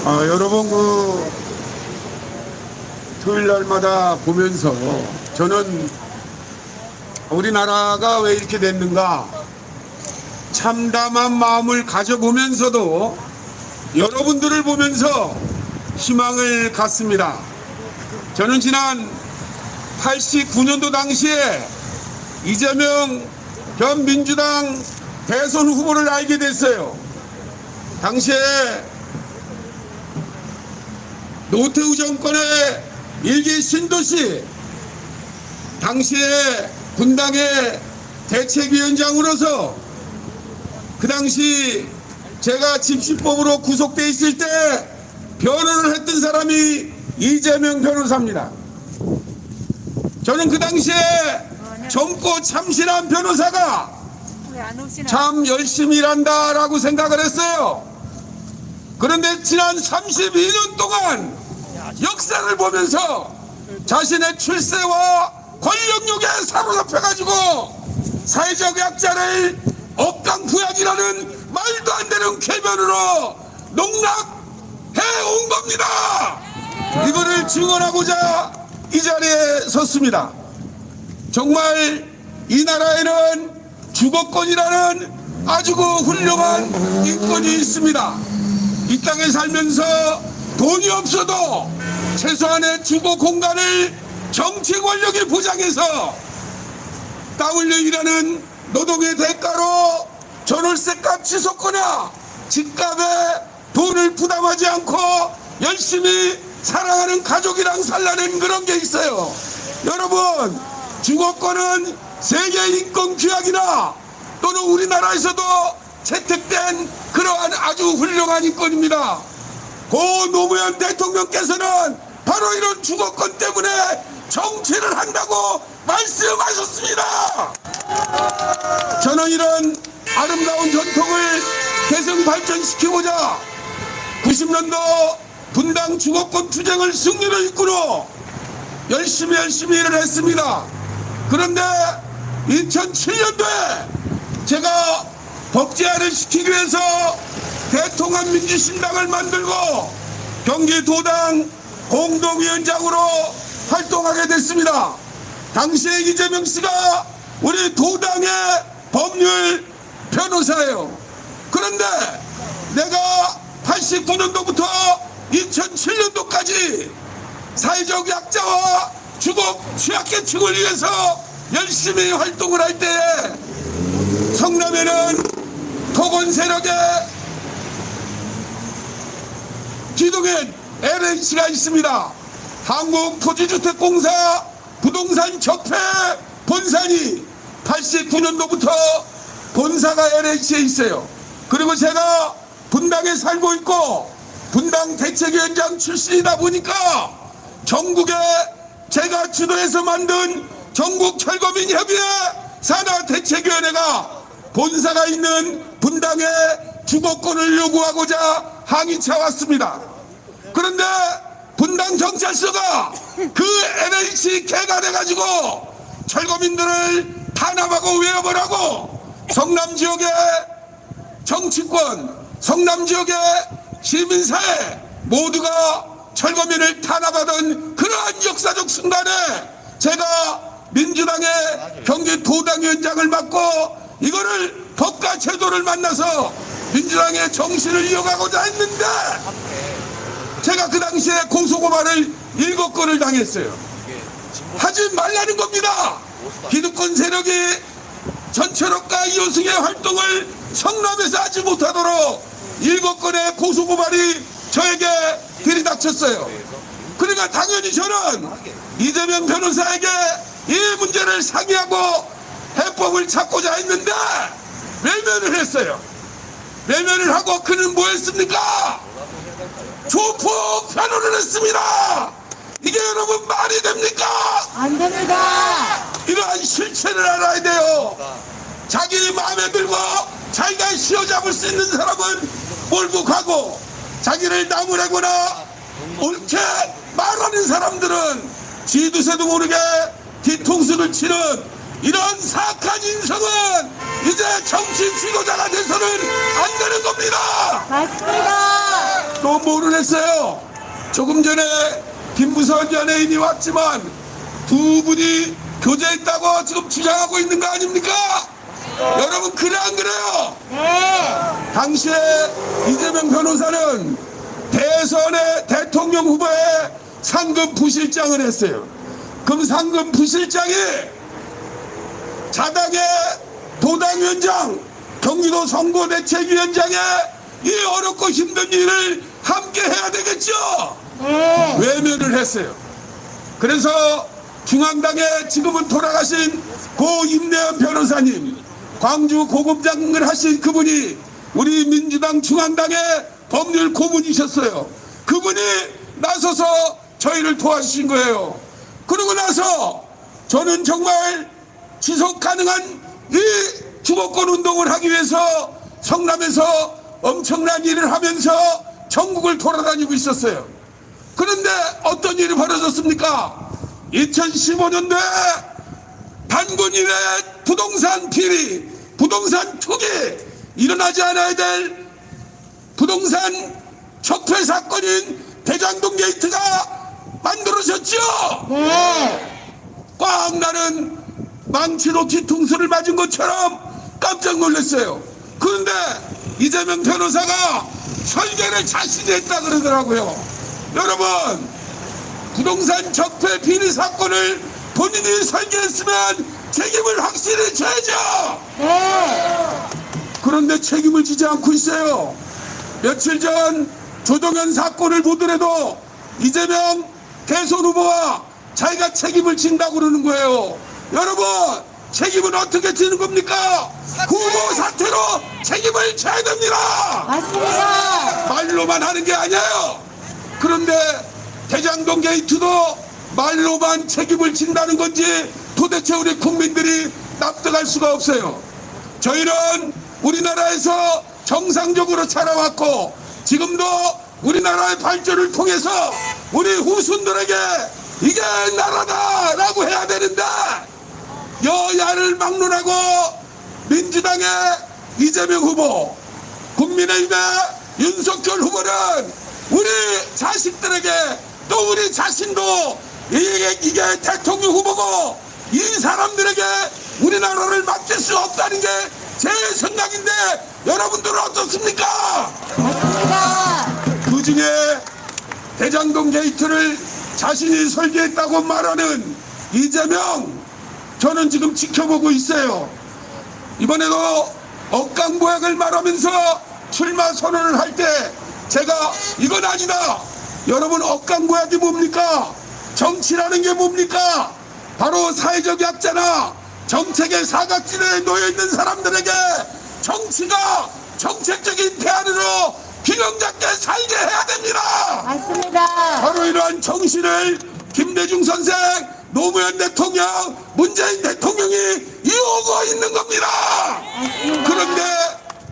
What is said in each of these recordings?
여러분 토요일 날마다 보면서 저는 우리나라가 왜 이렇게 됐는가 참담한 마음을 가져보면서도 여러분들을 보면서 희망을 갖습니다. 저는 지난 89년도 당시에 이재명 현 민주당 대선 후보를 알게 됐어요. 당시에 노태우 정권의 일기 신도시, 당시에 분당의 대책위원장으로서 그 당시 제가 집시법으로 구속돼 있을 때 변호를 했던 사람이 이재명 변호사입니다. 저는 그 당시에 젊고 참신한 변호사가 참 열심히 일한다라고 생각을 했어요. 그런데 지난 32년 동안 역사를 보면서 자신의 출세와 권력욕에 사로잡혀가지고 사회적 약자를 억강부약이라는 말도 안 되는 궤변으로 농락해온 겁니다. 이거를 증언하고자 이 자리에 섰습니다. 정말 이 나라에는 주거권이라는 아주 훌륭한 인권이 있습니다. 이 땅에 살면서 돈이 없어도 최소한의 주거 공간을 정치 권력이 보장해서 땀 흘려 일하는 노동의 대가로 전월세값 지속거나 집값에 돈을 부담하지 않고 열심히 사랑하는 가족이랑 살라는 그런 게 있어요. 여러분, 주거권은 세계 인권 규약이나 또는 우리나라에서도 채택된 그러한 아주 훌륭한 인권입니다. 고 노무현 대통령께서는 바로 이런 주거권 때문에 정치를 한다고 말씀하셨습니다. 저는 이런 아름다운 전통을 계속 발전시키고자 90년도 분당 주거권 투쟁을 승리로 이끌어 열심히 일을 했습니다. 그런데 2007년도에 제가 법 제안을 시키기 위해서 대통합민주신당을 만들고 경기도당 공동위원장으로 활동하게 됐습니다. 당시에 이재명 씨가 우리 도당의 법률 변호사예요. 그런데 내가 89년도부터 2007년도까지 사회적 약자와 주거 취약계층을 위해서 열심히 활동을 할 때에 성남에는 토건 세력의 기동엔 LH가 있습니다. 한국토지주택공사 부동산 적폐 본산이 89년도부터 본사가 LH에 있어요. 그리고 제가 분당에 살고 있고 분당 대책위원장 출신이다 보니까 전국에 제가 주도해서 만든 전국 철거민협의회 산하대책위원회가 본사가 있는 분당에 주거권을 요구하고자 항의차 왔습니다. 그런데 분당경찰서가 그 LH 개간해가지고 철거민들을 탄압하고 외워보라고 성남지역의 정치권, 성남지역의 시민사회 모두가 철거민을 탄압하던 그러한 역사적 순간에 제가 민주당의 경기도당위원장을 맡고 이거를 법과 제도를 만나서 민주당의 정신을 이어가고자 했는데 제가 그 당시에 고소고발을 7건을 당했어요. 하지 말라는 겁니다. 기득권 세력이 전철업과 이호승의 활동을 성남에서 하지 못하도록 7건의 고소고발이 저에게 들이닥쳤어요. 그러니까 당연히 저는 이재명 변호사에게 이 문제를 상의하고 해법을 찾고자 했는데 외면을 했어요. 외면을 하고 그는 뭐 했습니까? 조폭 변호를 했습니다. 이게 여러분 말이 됩니까? 안 됩니다. 이러한 실체를 알아야 돼요. 자기 마음에 들고 자기가 휘어잡을 수 있는 사람은 몰고 가고 자기를 나무라거나 옳게 말하는 사람들은 쥐두새도 모르게 뒤통수를 치는 이런 사악한 인성은 이제 정치 지도자가 돼서는 안 되는 겁니다. 맞습니다. 또 뭐를 했어요? 조금 전에 김부선 연예인이 왔지만 두 분이 교제했다고 지금 주장하고 있는 거 아닙니까? 여러분 그래 안 그래요? 네. 당시에 이재명 변호사는 대선의 대통령 후보에 상금 부실장을 했어요. 그럼 상금 부실장이 자당의 도당위원장, 경기도 선거대책위원장의 이 어렵고 힘든 일을 함께 해야 되겠죠? 네. 외면을 했어요. 그래서 중앙당에 지금은 돌아가신 고 임내연 변호사님, 광주 고검장을 하신 그분이 우리 민주당 중앙당의 법률 고문이셨어요. 그분이 나서서 저희를 도와주신 거예요. 그러고 나서 저는 정말 지속 가능한 이 주거권 운동을 하기 위해서 성남에서 엄청난 일을 하면서 전국을 돌아다니고 있었어요. 그런데 어떤 일이 벌어졌습니까? 2015년도에 단군 이내 부동산 비리, 부동산 투기, 일어나지 않아야 될 부동산 적폐 사건인 대장동 게이트가 만들어졌죠. 네. 꽉 나는 망치로 뒤통수를 맞은 것처럼 깜짝 놀랐어요. 그런데 이재명 변호사가 설계를 자신이 했다 그러더라고요. 여러분, 부동산 적폐 비리 사건을 본인이 설계했으면 책임을 확실히 져야죠. 네. 그런데 책임을 지지 않고 있어요. 며칠 전 조동현 사건을 보더라도 이재명 대선 후보와 자기가 책임을 진다고 그러는 거예요. 여러분, 책임은 어떻게 지는 겁니까? 후보 사태로 책임을 져야 됩니다. 맞습니다. 말로만 하는 게 아니에요. 그런데 대장동 게이트도 말로만 책임을 진다는 건지 도대체 우리 국민들이 납득할 수가 없어요. 저희는 우리나라에서 정상적으로 살아왔고 지금도 우리나라의 발전을 통해서 우리 후손들에게 이게 나라다라고 해야 되는데 여야를 막론하고 민주당의 이재명 후보, 국민의힘의 윤석열 후보는 우리 자식들에게 또 우리 자신도 이게 대통령 후보고 이 사람들에게 우리나라를 맡길 수 없다는 게 제 생각인데 여러분들은 어떻습니까? 맞습니다. 그 중에 대장동 게이트를 자신이 설계했다고 말하는 이재명, 저는 지금 지켜보고 있어요. 이번에도 억강보약을 말하면서 출마 선언을 할 때 제가 이건 아니다. 여러분, 억강보약이 뭡니까? 정치라는 게 뭡니까? 바로 사회적 약자나 정책의 사각지대에 놓여있는 사람들에게 정치가 정책적인 대안으로 균형 잡게 살게 해야 됩니다. 맞습니다. 바로 이러한 정신을 김대중 선생, 노무현 대통령, 문재인 대통령이 이어오고 있는 겁니다. 맞습니다. 그런데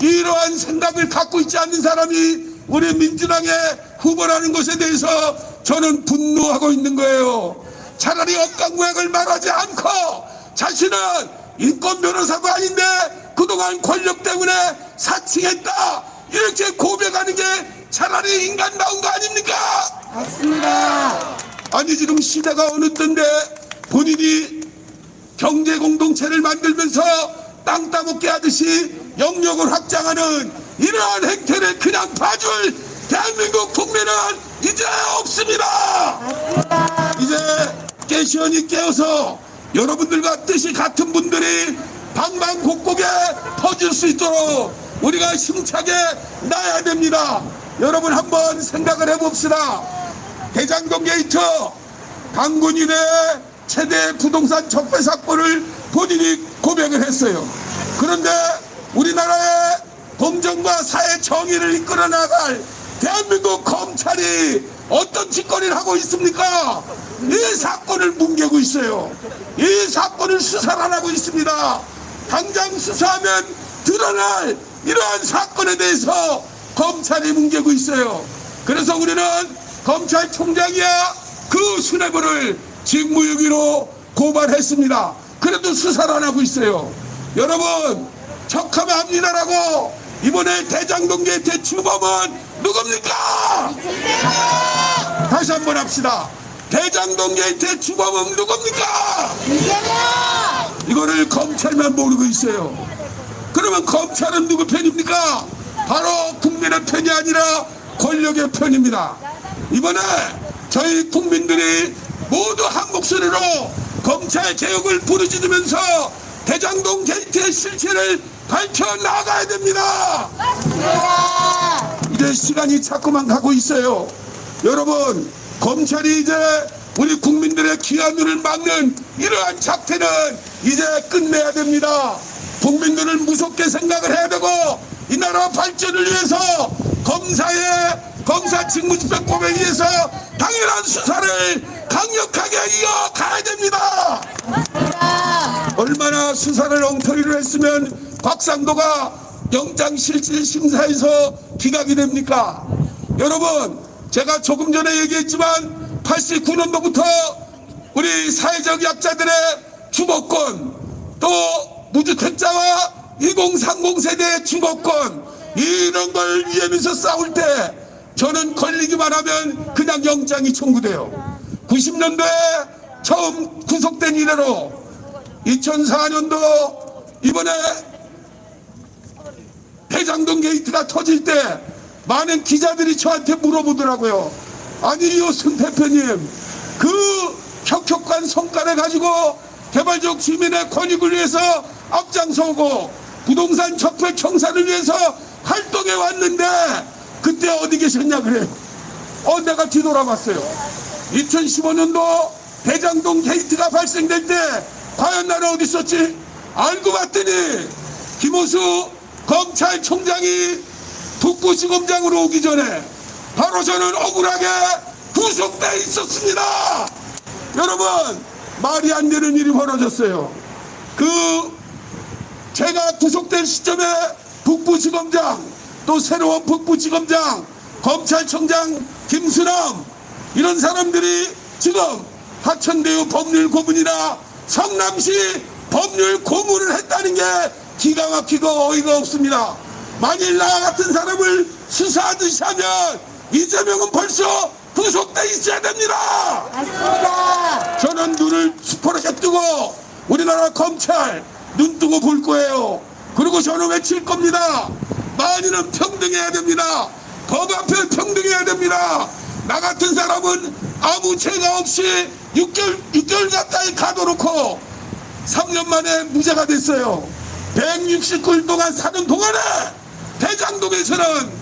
이러한 생각을 갖고 있지 않는 사람이 우리 민주당의 후보라는 것에 대해서 저는 분노하고 있는 거예요. 차라리 억강무약을 말하지 않고 자신은 인권 변호사도 아닌데 그동안 권력 때문에 사칭했다 이렇게 고백하는 게 차라리 인간다운 거 아닙니까? 맞습니다. 아니 지금 시대가 어느 때인데 본인이 경제 공동체를 만들면서 땅 따먹게 하듯이 영역을 확장하는 이러한 행태를 그냥 봐줄 대한민국 국민은 이제 없습니다. 맞습니다. 이제 깨시원이 깨어서 여러분들과 뜻이 같은 분들이 방방곡곡에 퍼질 수 있도록 우리가 힘차게 나야 됩니다. 여러분 한번 생각을 해봅시다. 대장동 게이트 강군 이내 최대 부동산 적폐 사건을 본인이 고백을 했어요. 그런데 우리나라의 공정과 사회 정의를 이끌어 나갈 대한민국 검찰이 어떤 짓거리를 하고 있습니까? 이 사건을 뭉개고 있어요. 이 사건을 수사를 안 하고 있습니다. 당장 수사하면 드러날 이러한 사건에 대해서 검찰이 뭉개고 있어요. 그래서 우리는 검찰총장이야 그 수뇌부를 직무유기로 고발했습니다. 그래도 수사를 안 하고 있어요. 여러분, 척하면 합니다라고 이번에 대장동 게이트 주범은 누굽니까? 다시 한번 합시다. 대장동 게이트 주범은 누굽니까? 이거를 검찰만 모르고 있어요. 그러면 검찰은 누구 편입니까? 바로 국민의 편이 아니라 권력의 편입니다. 이번에 저희 국민들이 모두 한 목소리로 검찰 개혁을 부르짖으면서 대장동 게이트의 실체를 밝혀나가야 됩니다. 이제 시간이 자꾸만 가고 있어요. 여러분, 검찰이 이제 우리 국민들의 귀한 눈을 막는 이러한 작태는 이제 끝내야 됩니다. 국민들을 무섭게 생각을 해야 되고 이 나라 발전을 위해서 검사 직무집행법에 의해서 당연한 수사를 강력하게 이어가야 됩니다. 얼마나 수사를 엉터리로 했으면 곽상도가 영장실질심사에서 기각이 됩니까? 여러분, 제가 조금 전에 얘기했지만 89년도부터 우리 사회적 약자들의 주거권, 또 무주택자와 2030 세대의 주거권, 이런 걸 위하면서 싸울 때 저는 걸리기만 하면 그냥 영장이 청구돼요. 90년도에 처음 구속된 이래로 2004년도 이번에 대장동 게이트가 터질 때 많은 기자들이 저한테 물어보더라고요. 아니, 이호승 대표님, 그 혁혁한 성과를 가지고 개발적 주민의 권익을 위해서 앞장서고 부동산 적폐 청산을 위해서 활동해 왔는데 그때 어디 계셨냐 그래요. 내가 뒤돌아봤어요. 2015년도 대장동 게이트가 발생될 때 과연 나는 어디 있었지? 알고 봤더니 김호수 검찰총장이 북부지검장으로 오기 전에 바로 저는 억울하게 구속돼 있었습니다. 여러분, 말이 안 되는 일이 벌어졌어요. 제가 구속된 시점에 북부지검장, 또 새로운 북부지검장, 검찰총장 김수남, 이런 사람들이 지금 하천대유 법률고문이나 성남시 법률고문을 했다는 게 기가 막히고 어이가 없습니다. 만일 나 같은 사람을 수사하듯이 하면 이재명은 벌써 구속돼 있어야 됩니다. 맞습니다. 저는 눈을 시퍼렇게 뜨고 우리나라 검찰 눈 뜨고 볼 거예요. 그리고 저는 외칠 겁니다. 만인은 평등해야 됩니다. 법 앞에 평등해야 됩니다. 나 같은 사람은 아무 죄가 없이 6개월 가까이 가둬놓고 3년 만에 무죄가 됐어요. 169일 동안 사는 동안에 대장동에서는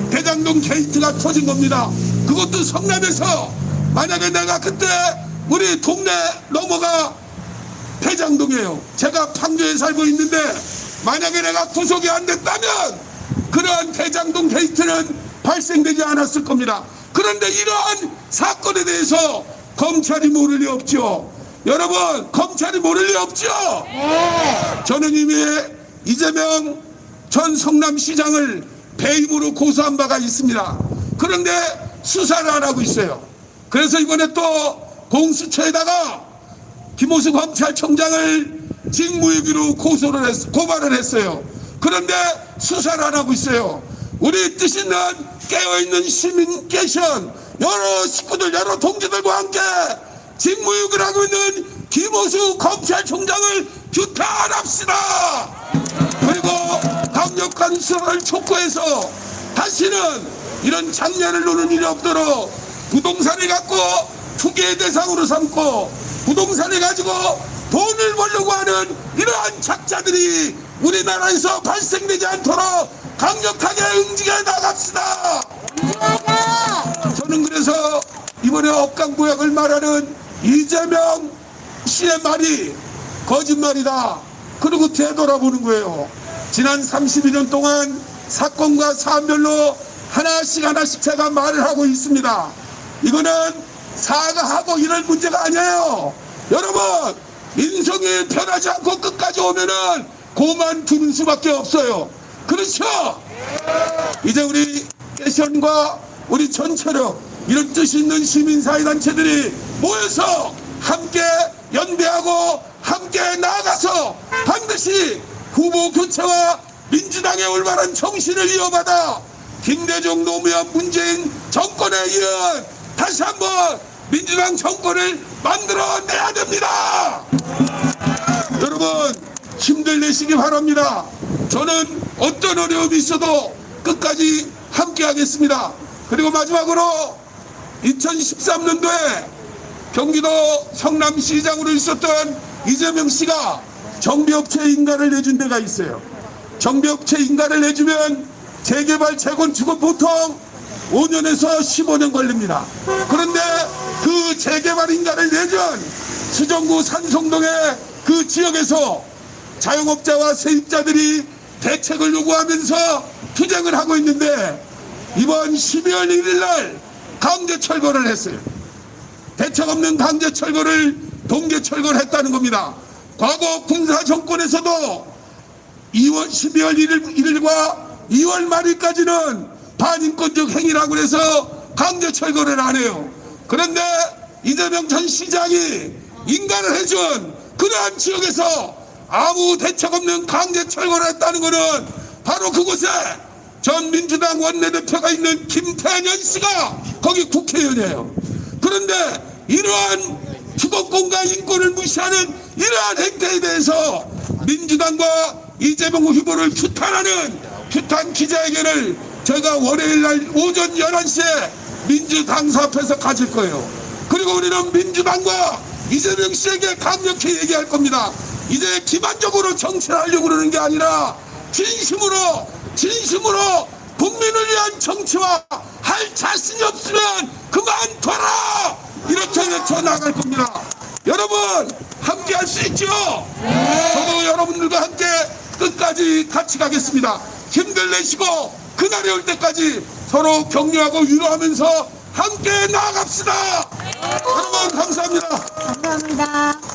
대장동 게이트가 터진 겁니다. 그것도 성남에서. 만약에 내가 그때 우리 동네 넘어가 대장동이에요. 제가 판교에 살고 있는데 만약에 내가 구속이 안 됐다면 그러한 대장동 게이트는 발생되지 않았을 겁니다. 그런데 이러한 사건에 대해서 검찰이 모를 리 없죠. 여러분, 검찰이 모를 리 없죠. 저는 이미 이재명 전 성남시장을 배임으로 고소한 바가 있습니다. 그런데 수사를 안 하고 있어요. 그래서 이번에 또 공수처에다가 김호수 검찰총장을 직무유기로 고발을 했어요. 그런데 수사를 안 하고 있어요. 우리 뜻 있는 깨어있는 시민 계션 여러 식구들, 여러 동지들과 함께 직무유기를 하고 있는 김호수 검찰총장을 규탄합시다. 그리고 강력한 수사를 촉구해서 다시는 이런 장면을 노는 일이 없도록 부동산을 갖고 투기의 대상으로 삼고 부동산을 가지고 돈을 벌려고 하는 이러한 작자들이 우리나라에서 발생되지 않도록 강력하게 응징해 나갑시다. 저는 그래서 이번에 억강부약을 말하는 이재명 씨의 말이 거짓말이다. 그리고 되돌아보는 거예요. 지난 32년 동안 사건과 사안별로 하나씩 제가 말을 하고 있습니다. 이거는 사과하고 이럴 문제가 아니에요. 여러분, 인성이 변하지 않고 끝까지 오면은 고만 두는 수밖에 없어요. 그렇죠? 이제 우리 깨션과 우리 전체로 이런 뜻 있는 시민사회단체들이 모여서 함께 연대하고 함께 나아가서 반드시 후보 교체와 민주당의 올바른 정신을 이어받아 김대중, 노무현, 문재인 정권에 이은 다시 한번 민주당 정권을 만들어내야 됩니다. 여러분 힘들 내시기 바랍니다. 저는 어떤 어려움이 있어도 끝까지 함께 하겠습니다. 그리고 마지막으로 2013년도에 경기도 성남시장으로 있었던 이재명 씨가 정비업체 인가를 내준 데가 있어요. 정비업체 인가를 내주면 재개발 재건축은 보통 5년에서 15년 걸립니다. 그런데 그 재개발 인가를 내준 수정구 산송동의 그 지역에서 자영업자와 세입자들이 대책을 요구하면서 투쟁을 하고 있는데 이번 12월 1일 날 강제 철거를 했어요. 대책 없는 강제 철거를 동계 철거를 했다는 겁니다. 과거 군사 정권에서도 12월 1일과 2월 말일까지는 반인권적 행위라고 해서 강제 철거를 안 해요. 그런데 이재명 전 시장이 인가를 해준 그러한 지역에서 아무 대책 없는 강제 철거를 했다는 것은 바로 그곳에 전 민주당 원내대표가 있는 김태년 씨가 거기 국회의원이에요. 그런데 이러한 주거권과 인권을 무시하는 이러한 행태에 대해서 민주당과 이재명 후보를 규탄하는 규탄 기자회견을 저희가 월요일 날 오전 11시에 민주당사 앞에서 가질 거예요. 그리고 우리는 민주당과 이재명 씨에게 강력히 얘기할 겁니다. 이제 기만적으로 정치를 하려고 그러는 게 아니라 진심으로 국민을 위한 정치와 할 자신이 없으면 그만둬라! 이렇게 외쳐나갈 겁니다. 여러분 함께 할 수 있죠? 저도 여러분들과 함께 끝까지 같이 가겠습니다. 힘들 내시고 그날이 올 때까지 서로 격려하고 위로하면서 함께 나아갑시다. 여러분 감사합니다. 감사합니다.